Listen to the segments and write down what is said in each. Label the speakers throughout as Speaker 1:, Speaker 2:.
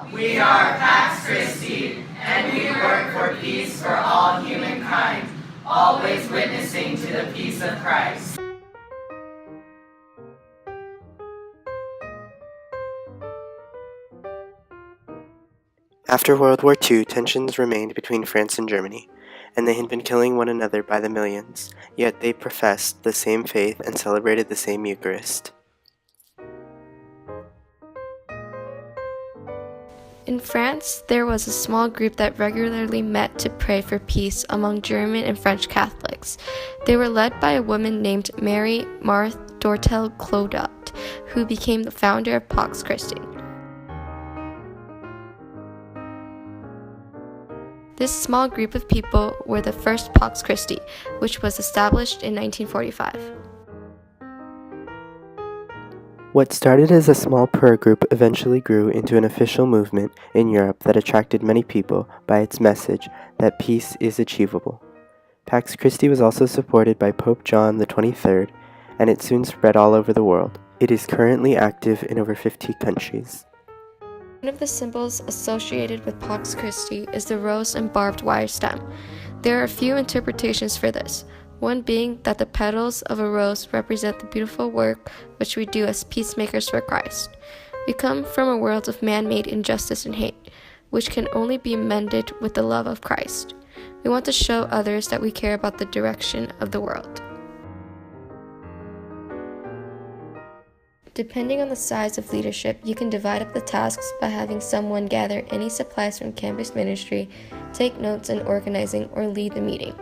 Speaker 1: We are Pax Christi, and we work for peace for all humankind, always witnessing to the peace of Christ.
Speaker 2: After World War II, tensions remained between France and Germany, and they had been killing one another by the millions, yet they professed the same faith and celebrated the same Eucharist.
Speaker 3: In France, there was a small group that regularly met to pray for peace among German and French Catholics. They were led by a woman named Mary Marthe Dortel Clodot, who became the founder of Pax Christi. This small group of people were the first Pax Christi, which was established in 1945.
Speaker 2: What started as a small prayer group eventually grew into an official movement in Europe that attracted many people by its message that peace is achievable. Pax Christi was also supported by Pope John XXIII, and it soon spread all over the world. It is currently active in over 50 countries.
Speaker 3: One of the symbols associated with Pax Christi is the rose and barbed wire stem. There are a few interpretations for this, one being that the petals of a rose represent the beautiful work which we do as peacemakers for Christ. We come from a world of man-made injustice and hate, which can only be mended with the love of Christ. We want to show others that we care about the direction of the world. Depending on the size of leadership, you can divide up the tasks by having someone gather any supplies from campus ministry, take notes in organizing, or lead the meeting.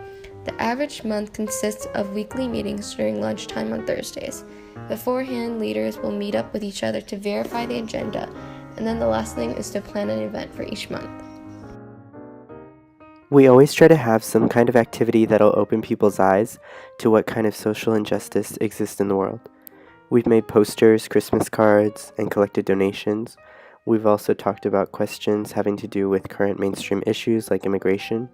Speaker 3: The average month consists of weekly meetings during lunchtime on Thursdays. Beforehand, leaders will meet up with each other to verify the agenda, and then the last thing is to plan an event for each month.
Speaker 2: We always try to have some kind of activity that'll open people's eyes to what kind of social injustice exists in the world. We've made posters, Christmas cards, and collected donations. We've also talked about questions having to do with current mainstream issues like immigration.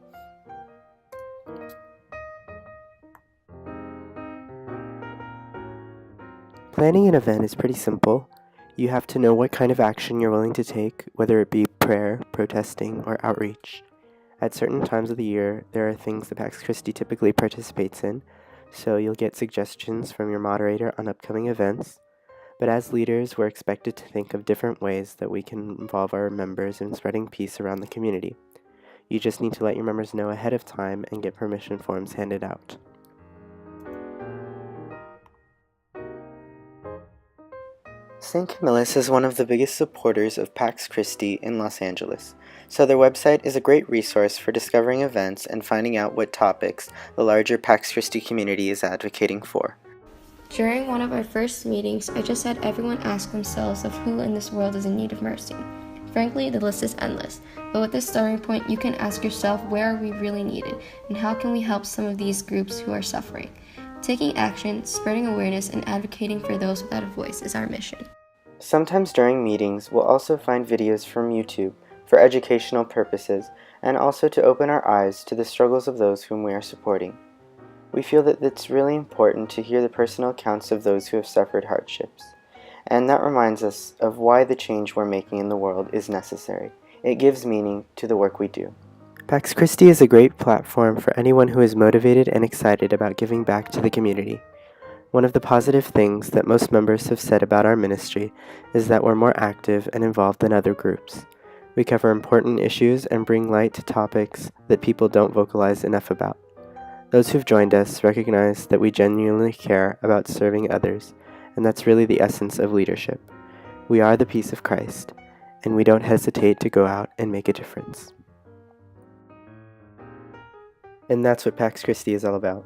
Speaker 2: Planning an event is pretty simple. You have to know what kind of action you're willing to take, whether it be prayer, protesting, or outreach. At certain times of the year, there are things that Pax Christi typically participates in, so you'll get suggestions from your moderator on upcoming events. But as leaders, we're expected to think of different ways that we can involve our members in spreading peace around the community. You just need to let your members know ahead of time and get permission forms handed out. St. Camillus is one of the biggest supporters of Pax Christi in Los Angeles, so their website is a great resource for discovering events and finding out what topics the larger Pax Christi community is advocating for.
Speaker 3: During one of our first meetings, I just had everyone ask themselves of who in this world is in need of mercy. Frankly, the list is endless, but with this starting point, you can ask yourself, where are we really needed, and how can we help some of these groups who are suffering? Taking action, spreading awareness, and advocating for those without a voice is our mission.
Speaker 2: Sometimes during meetings, we'll also find videos from YouTube for educational purposes and also to open our eyes to the struggles of those whom we are supporting. We feel that it's really important to hear the personal accounts of those who have suffered hardships, and that reminds us of why the change we're making in the world is necessary. It gives meaning to the work we do. Pax Christi is a great platform for anyone who is motivated and excited about giving back to the community. One of the positive things that most members have said about our ministry is that we're more active and involved than other groups. We cover important issues and bring light to topics that people don't vocalize enough about. Those who've joined us recognize that we genuinely care about serving others, and that's really the essence of leadership. We are the peace of Christ, and we don't hesitate to go out and make a difference. And that's what Pax Christi is all about.